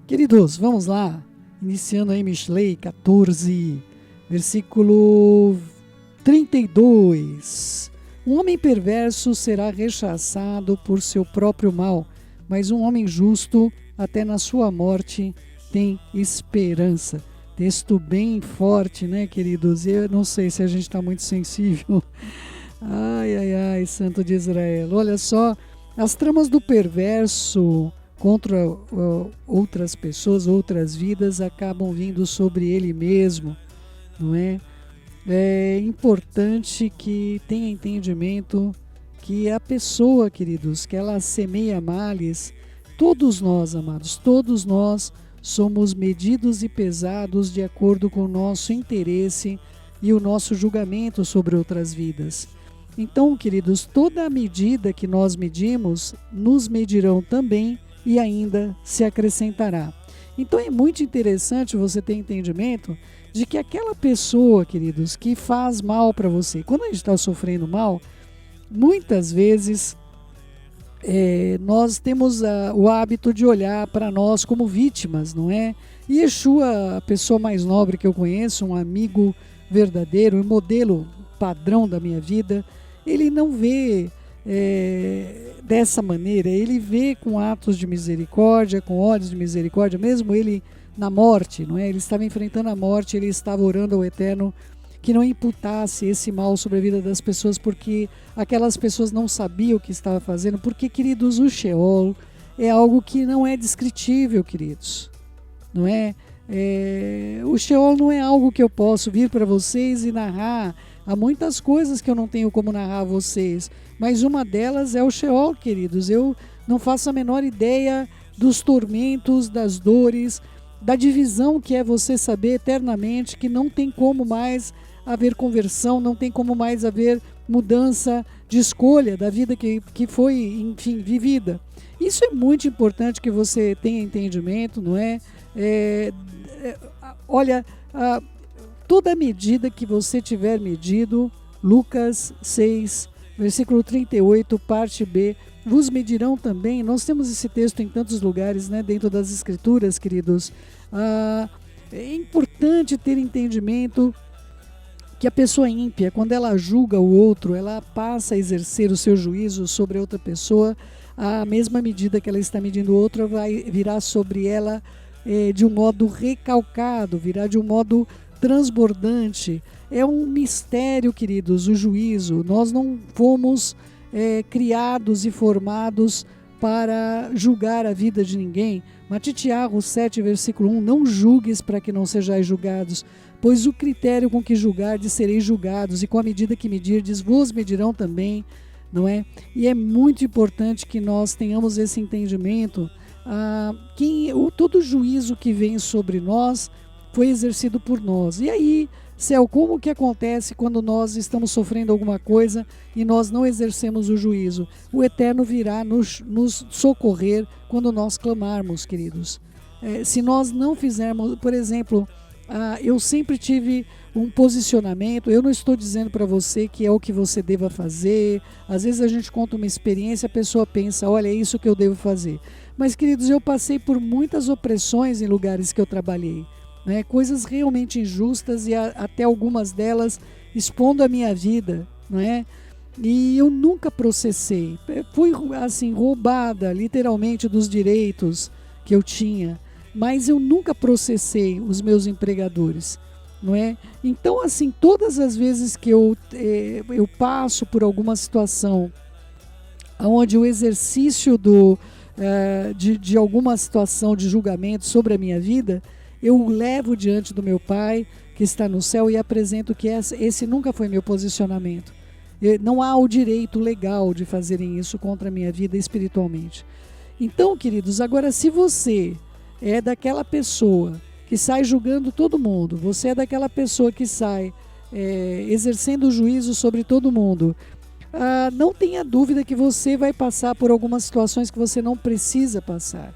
Queridos, vamos lá. Iniciando aí Mishlei 14, versículo 32. Um homem perverso será rechaçado por seu próprio mal, mas um homem justo, até na sua morte, tem esperança. Texto bem forte, né, queridos? Eu não sei se a gente está muito sensível. Ai, ai, ai, Santo de Israel. Olha só, as tramas do perverso contra outras pessoas, outras vidas, acabam vindo sobre ele mesmo, não é? É importante que tenha entendimento que a pessoa, queridos, que ela semeia males, todos nós, amados, todos nós somos medidos e pesados de acordo com o nosso interesse e o nosso julgamento sobre outras vidas. Então, queridos, toda a medida que nós medimos, nos medirão também e ainda se acrescentará. Então é muito interessante você ter entendimento de que aquela pessoa, queridos, que faz mal para você, quando a gente está sofrendo mal, muitas vezes nós temos o hábito de olhar para nós como vítimas, não é? E Yeshua, a pessoa mais nobre que eu conheço, um amigo verdadeiro, um modelo padrão da minha vida, ele não vê dessa maneira, ele vê com atos de misericórdia, com olhos de misericórdia, mesmo ele na morte, não é? Ele estava enfrentando a morte, ele estava orando ao Eterno que não imputasse esse mal sobre a vida das pessoas, porque aquelas pessoas não sabiam o que estava fazendo, porque, queridos, o Sheol é algo que não é descritível, queridos, não é? O Sheol não é algo que eu posso vir para vocês e narrar. Há muitas coisas que eu não tenho como narrar a vocês, mas uma delas é o Sheol, queridos. Eu não faço a menor ideia dos tormentos, das dores, da divisão que é você saber eternamente que não tem como mais haver conversão, não tem como mais haver mudança de escolha da vida que foi, enfim, vivida. Isso é muito importante que você tenha entendimento, não é? Olha, toda medida que você tiver medido, Lucas 6, versículo 38, parte B, vos medirão também. Nós temos esse texto em tantos lugares, né, dentro das Escrituras, queridos. É importante ter entendimento que a pessoa ímpia, quando ela julga o outro, ela passa a exercer o seu juízo sobre outra pessoa. A mesma medida que ela está medindo o outro virá sobre ela de um modo recalcado, virá de um modo transbordante. É um mistério, queridos, o juízo. Nós não fomos criados e formados para julgar a vida de ninguém. Matitiahu 7, versículo 1, não julgues para que não sejais julgados, pois o critério com que julgardes sereis julgados, e com a medida que medirdes vos medirão também, não é? E é muito importante que nós tenhamos esse entendimento, todo juízo que vem sobre nós foi exercido por nós. E aí, Céu, como que acontece quando nós estamos sofrendo alguma coisa e nós não exercemos o juízo? O Eterno virá nos socorrer quando nós clamarmos, queridos. Se nós não fizermos, por exemplo, eu sempre tive um posicionamento. Eu não estou dizendo para você que é o que você deva fazer. Às vezes a gente conta uma experiência, a pessoa pensa, olha, é isso que eu devo fazer. Mas, queridos, eu passei por muitas opressões em lugares que eu trabalhei. Né, coisas realmente injustas e até algumas delas expondo a minha vida, não é? E eu nunca processei, fui assim roubada literalmente dos direitos que eu tinha, mas eu nunca processei os meus empregadores, não é? Então, assim, todas as vezes que eu passo por alguma situação onde o exercício de alguma situação de julgamento sobre a minha vida, eu levo diante do meu Pai que está no céu e apresento que esse nunca foi meu posicionamento. Não há o direito legal de fazerem isso contra a minha vida espiritualmente. Então, queridos, agora se você é daquela pessoa que sai julgando todo mundo, você é daquela pessoa que sai exercendo o juízo sobre todo mundo, não tenha dúvida que você vai passar por algumas situações que você não precisa passar.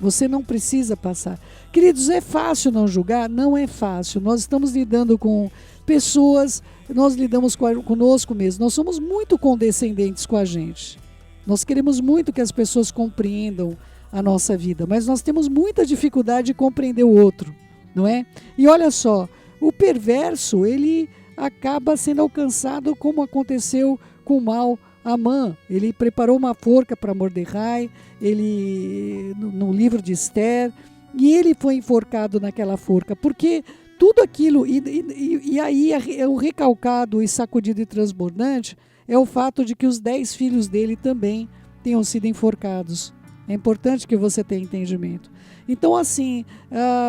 Você não precisa passar. Queridos, é fácil não julgar? Não é fácil. Nós estamos lidando com pessoas, nós lidamos conosco mesmo. Nós somos muito condescendentes com a gente. Nós queremos muito que as pessoas compreendam a nossa vida, mas nós temos muita dificuldade de compreender o outro, não é? E olha só, o perverso, ele acaba sendo alcançado como aconteceu com o mau Amã. Ele preparou uma forca para Mordecai, no livro de Esther, e ele foi enforcado naquela forca, porque tudo aquilo, e aí o recalcado e sacudido e transbordante é o fato de que os 10 filhos dele também tenham sido enforcados. É importante que você tenha entendimento. Então, assim,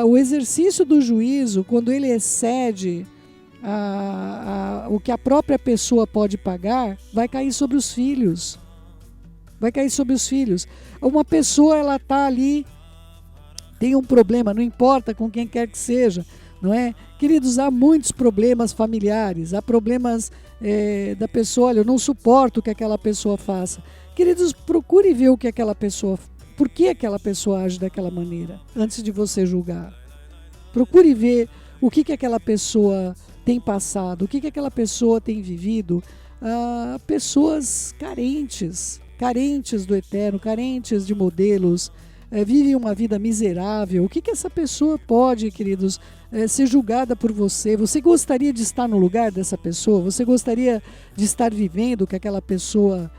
o exercício do juízo, quando ele excede o que a própria pessoa pode pagar, vai cair sobre os filhos. Vai cair sobre os filhos. Uma pessoa, ela está ali, tem um problema, não importa com quem quer que seja, não é? Queridos, há muitos problemas familiares, há problemas da pessoa, olha, eu não suporto o que aquela pessoa faça. Queridos, procure ver o que aquela pessoa, por que aquela pessoa age daquela maneira, antes de você julgar. Procure ver o que aquela pessoa tem passado, o que aquela pessoa tem vivido. Pessoas carentes do eterno, carentes de modelos, vivem uma vida miserável. O que essa pessoa pode, queridos, ser julgada por você? Você gostaria de estar no lugar dessa pessoa? Você gostaria de estar vivendo o que aquela pessoa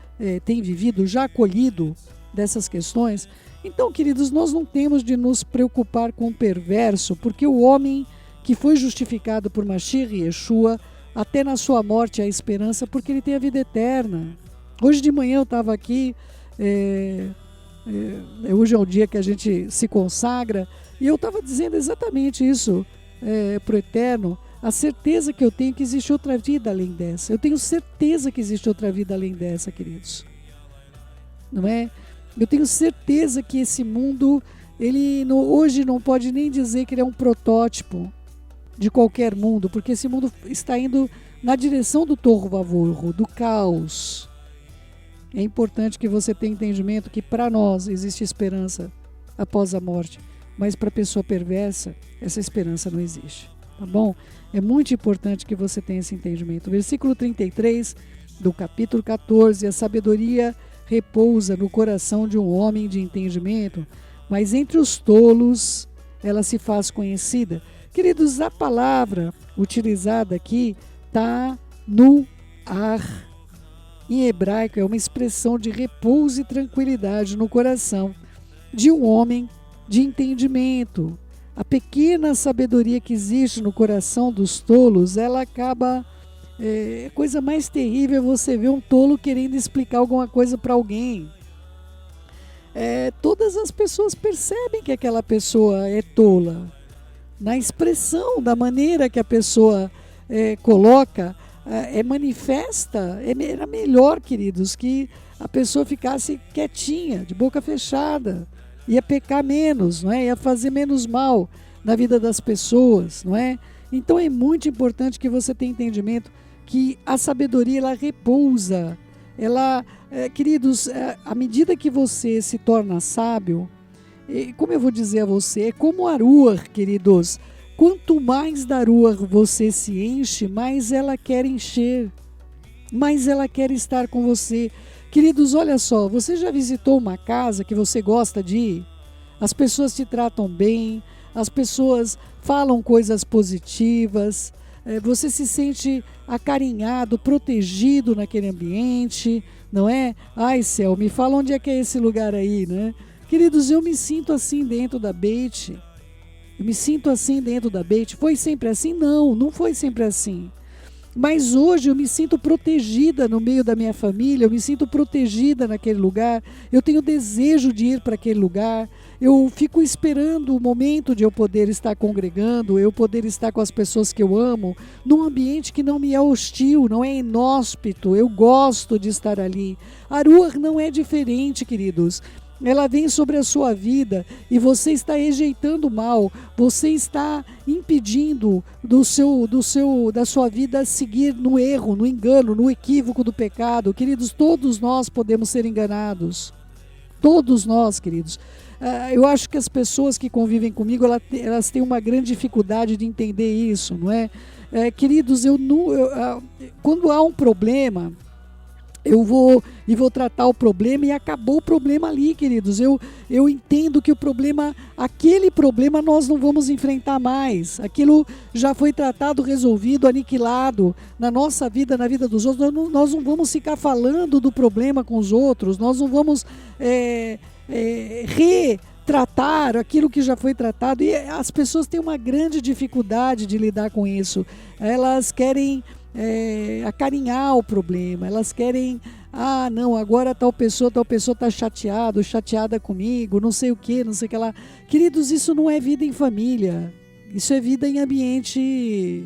tem vivido, já acolhido dessas questões? Então, queridos, nós não temos de nos preocupar com o perverso, porque o homem que foi justificado por Mashiach e Yeshua, até na sua morte há esperança, porque ele tem a vida eterna. Hoje de manhã eu estava aqui, hoje é o dia que a gente se consagra, e eu estava dizendo exatamente isso para o Eterno, a certeza que eu tenho que existe outra vida além dessa. Eu tenho certeza que existe outra vida além dessa, queridos. Não é? Eu tenho certeza que esse mundo, hoje não pode nem dizer que ele é um protótipo de qualquer mundo, porque esse mundo está indo na direção do tohu vavohu, do caos. É importante que você tenha entendimento que para nós existe esperança após a morte, mas para a pessoa perversa, essa esperança não existe. Tá bom? É muito importante que você tenha esse entendimento. Versículo 33 do capítulo 14, a sabedoria repousa no coração de um homem de entendimento, mas entre os tolos ela se faz conhecida. Queridos, a palavra utilizada aqui está no ar. Em hebraico é uma expressão de repouso e tranquilidade no coração de um homem de entendimento. A pequena sabedoria que existe no coração dos tolos, ela acaba... a coisa mais terrível é você ver um tolo querendo explicar alguma coisa para alguém. Todas as pessoas percebem que aquela pessoa é tola. Na expressão, da maneira que a pessoa coloca, manifesta. Era melhor, queridos, que a pessoa ficasse quietinha, de boca fechada. Ia pecar menos, não é? Ia fazer menos mal na vida das pessoas, não é? Então é muito importante que você tenha entendimento que a sabedoria, ela repousa. Ela, queridos, à medida que você se torna sábio, como eu vou dizer a você, é como a Ruach, queridos. Quanto mais da Ruach você se enche, mais ela quer encher, mais ela quer estar com você. Queridos, olha só, você já visitou uma casa que você gosta de ir? As pessoas te tratam bem, as pessoas falam coisas positivas, você se sente acarinhado, protegido naquele ambiente, não é? Ai, céu, me fala onde é que é esse lugar aí, né? Queridos, eu me sinto assim dentro da Beit. Eu me sinto assim dentro da Beit. Foi sempre assim? Não, não foi sempre assim. Mas hoje eu me sinto protegida no meio da minha família, eu me sinto protegida naquele lugar, eu tenho desejo de ir para aquele lugar, eu fico esperando o momento de eu poder estar congregando, eu poder estar com as pessoas que eu amo, num ambiente que não me é hostil, não é inóspito, eu gosto de estar ali. A Ruach não é diferente, queridos. Ela vem sobre a sua vida e você está rejeitando o mal, você está impedindo da sua vida seguir no erro, no engano, no equívoco do pecado. Queridos, todos nós podemos ser enganados. Todos nós, queridos. Eu acho que as pessoas que convivem comigo, elas têm uma grande dificuldade de entender isso, não é? Queridos, quando há um problema, eu vou tratar o problema e acabou o problema ali, queridos. Eu entendo que aquele problema nós não vamos enfrentar mais. Aquilo já foi tratado, resolvido, aniquilado na nossa vida, na vida dos outros. Nós não vamos ficar falando do problema com os outros, nós não vamos retratar aquilo que já foi tratado. E as pessoas têm uma grande dificuldade de lidar com isso. Elas querem acarinhar o problema, elas querem, não, agora tal pessoa está chateada comigo, não sei o que lá. Queridos, isso não é vida em família, isso é vida em ambiente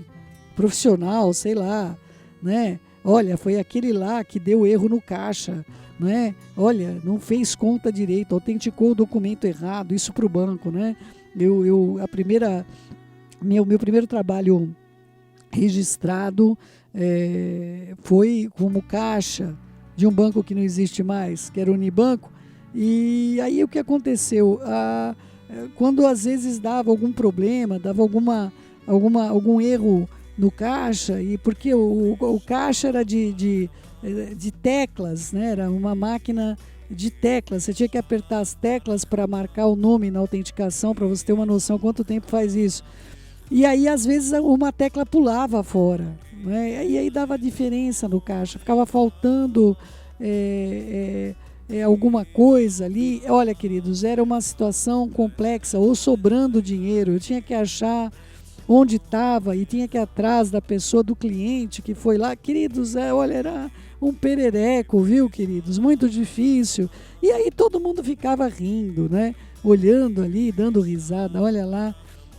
profissional, sei lá, né? Olha, foi aquele lá que deu erro no caixa, né? Olha, não fez conta direito, autenticou o documento errado, isso para o banco, né? Meu primeiro trabalho registrado foi como caixa de um banco que não existe mais, que era o Unibanco. E aí o que aconteceu? Quando às vezes dava algum problema, dava algum erro no caixa, e porque o caixa era de teclas, né? Era uma máquina de teclas, você tinha que apertar as teclas para marcar o nome na autenticação, para você ter uma noção quanto tempo faz isso. E aí, às vezes, uma tecla pulava fora, né? E aí dava diferença no caixa, ficava faltando alguma coisa ali. Olha, queridos, era uma situação complexa, ou sobrando dinheiro. Eu tinha que achar onde estava e tinha que ir atrás da pessoa, do cliente que foi lá. Queridos, olha, era um perereco, viu, queridos? Muito difícil. E aí todo mundo ficava rindo, né? Olhando ali, dando risada. Olha lá,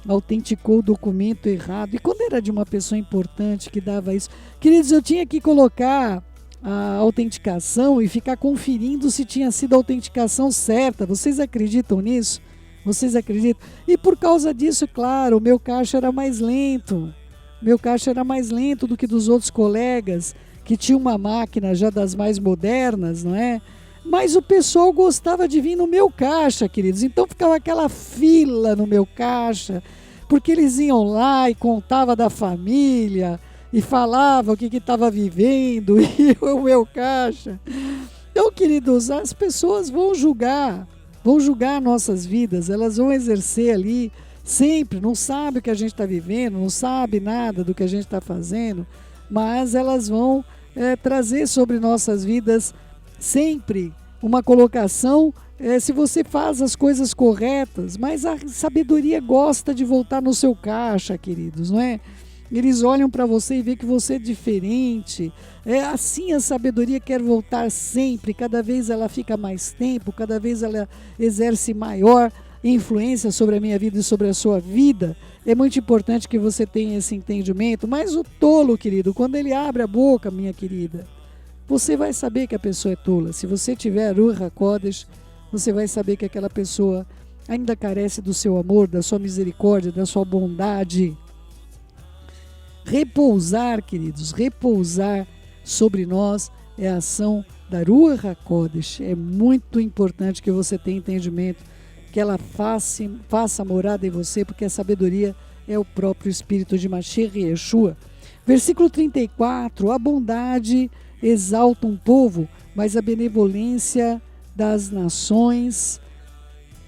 autenticou o documento errado. E quando era de uma pessoa importante que dava isso, queridos, eu tinha que colocar a autenticação e ficar conferindo se tinha sido a autenticação certa. Vocês acreditam nisso? Vocês acreditam? E por causa disso, claro, o meu caixa era mais lento. Meu caixa era mais lento do que dos outros colegas, que tinham uma máquina já das mais modernas, não é? Mas o pessoal gostava de vir no meu caixa, queridos. Então ficava aquela fila no meu caixa, porque eles iam lá e contavam da família, e falavam o que estava vivendo, e o meu caixa. Então, queridos, as pessoas vão julgar nossas vidas, elas vão exercer ali sempre, não sabe o que a gente está vivendo, não sabe nada do que a gente está fazendo, mas elas vão trazer sobre nossas vidas sempre uma colocação, se você faz as coisas corretas, mas a sabedoria gosta de voltar no seu caixa, queridos, não é? Eles olham para você e vê que você é diferente. Assim a sabedoria quer voltar sempre, cada vez ela fica mais tempo, cada vez ela exerce maior influência sobre a minha vida e sobre a sua vida. É muito importante que você tenha esse entendimento, mas o tolo, querido, quando ele abre a boca, minha querida, você vai saber que a pessoa é tola. Se você tiver Ruach HaKodesh, você vai saber que aquela pessoa ainda carece do seu amor, da sua misericórdia, da sua bondade. Repousar, queridos, repousar sobre nós é a ação da Ruach HaKodesh. É muito importante que você tenha entendimento, que ela faça morada em você, porque a sabedoria é o próprio Espírito de Mashiach e Yeshua. Versículo 34, a bondade exalta um povo, mas a benevolência das nações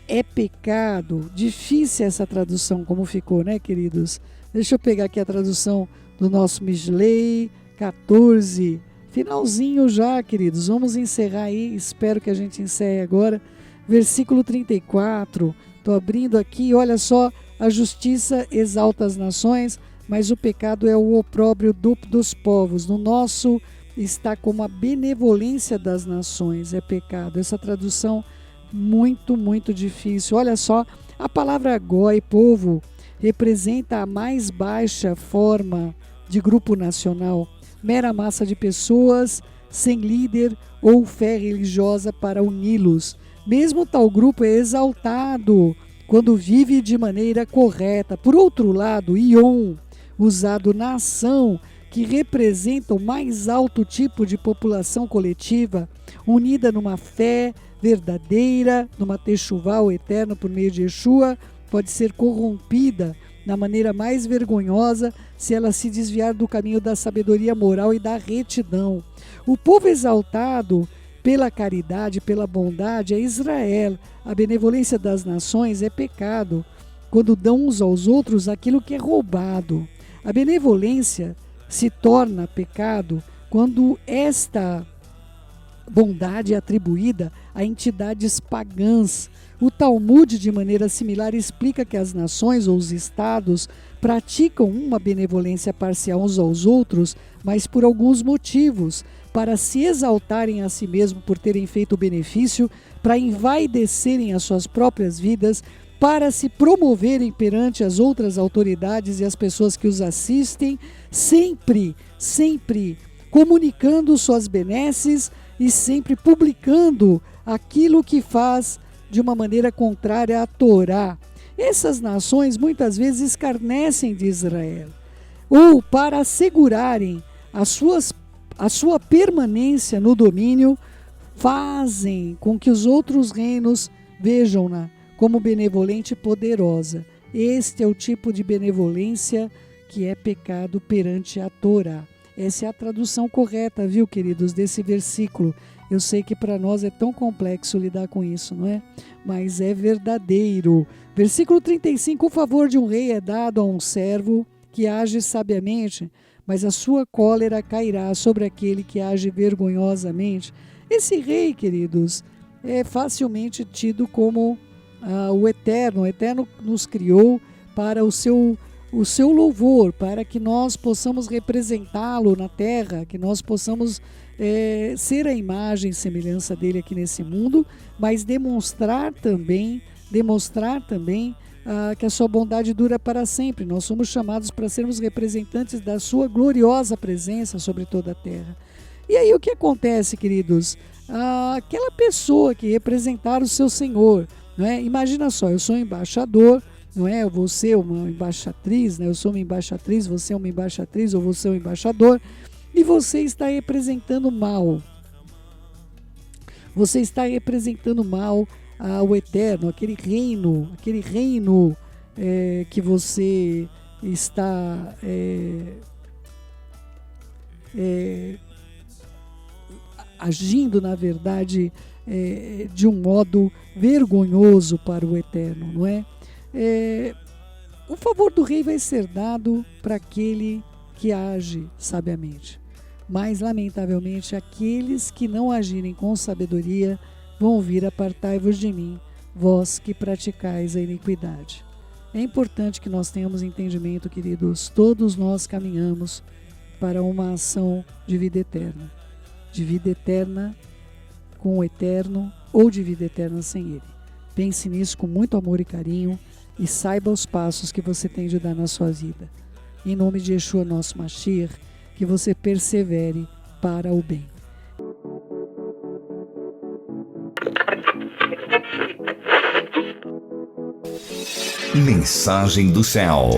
é pecado. Difícil essa tradução, como ficou, né, queridos? Deixa eu pegar aqui a tradução do nosso Mishlei 14. Finalzinho já, queridos. Vamos encerrar aí. Espero que a gente encerre agora. Versículo 34. Estou abrindo aqui. Olha só. A justiça exalta as nações, mas o pecado é o opróbrio dos povos. No nosso está como a benevolência das nações. É pecado. Essa tradução muito, muito difícil. Olha só. A palavra goi, povo, representa a mais baixa forma de grupo nacional, mera massa de pessoas sem líder ou fé religiosa para uni-los. Mesmo tal grupo é exaltado quando vive de maneira correta. Por outro lado, Ion, usado na ação, que representa o mais alto tipo de população coletiva, unida numa fé verdadeira, numa techuvá, o eterno por meio de Yeshua, pode ser corrompida na maneira mais vergonhosa se ela se desviar do caminho da sabedoria moral e da retidão. O povo exaltado pela caridade, pela bondade é Israel. A benevolência das nações é pecado, quando dão uns aos outros aquilo que é roubado. A benevolência se torna pecado quando esta bondade é atribuída a entidades pagãs. O Talmud, de maneira similar, explica que as nações ou os estados praticam uma benevolência parcial uns aos outros, mas por alguns motivos: para se exaltarem a si mesmo por terem feito o benefício, para envaidecerem as suas próprias vidas, para se promoverem perante as outras autoridades e as pessoas que os assistem, sempre comunicando suas benesses e sempre publicando aquilo que faz de uma maneira contrária à Torá. Essas nações muitas vezes escarnecem de Israel, ou para assegurarem a sua permanência no domínio, fazem com que os outros reinos vejam-na como benevolente e poderosa. Este é o tipo de benevolência que é pecado perante a Torá. Essa é a tradução correta, viu, queridos, desse versículo. Eu sei que para nós é tão complexo lidar com isso, não é? Mas é verdadeiro. Versículo 35, o favor de um rei é dado a um servo que age sabiamente, mas a sua cólera cairá sobre aquele que age vergonhosamente. Esse rei, queridos, é facilmente tido como o Eterno. O Eterno nos criou para o seu louvor, para que nós possamos representá-lo na terra, que nós possamos ser a imagem e semelhança dele aqui nesse mundo, mas demonstrar também que a sua bondade dura para sempre. Nós somos chamados para sermos representantes da sua gloriosa presença sobre toda a terra. E aí o que acontece, queridos? Aquela pessoa que representar o seu Senhor, não é? Imagina só, eu sou um embaixador, não é? Você é uma embaixatriz, né? Eu sou uma embaixatriz, você é uma embaixatriz, ou você é um embaixador, e você está representando mal. Você está representando mal ao Eterno, aquele reino que você está agindo, na verdade, de um modo vergonhoso para o Eterno, não é? O favor do rei vai ser dado para aquele que age sabiamente, mas lamentavelmente aqueles que não agirem com sabedoria vão vir: apartai-vos de mim, vós que praticais a iniquidade. É importante que nós tenhamos entendimento, queridos. Todos nós caminhamos para uma ação de vida eterna com o Eterno, ou de vida eterna sem Ele. Pense nisso com muito amor e carinho e saiba os passos que você tem de dar na sua vida. Em nome de Yeshua, nosso Mashiach, que você persevere para o bem. Mensagem do céu.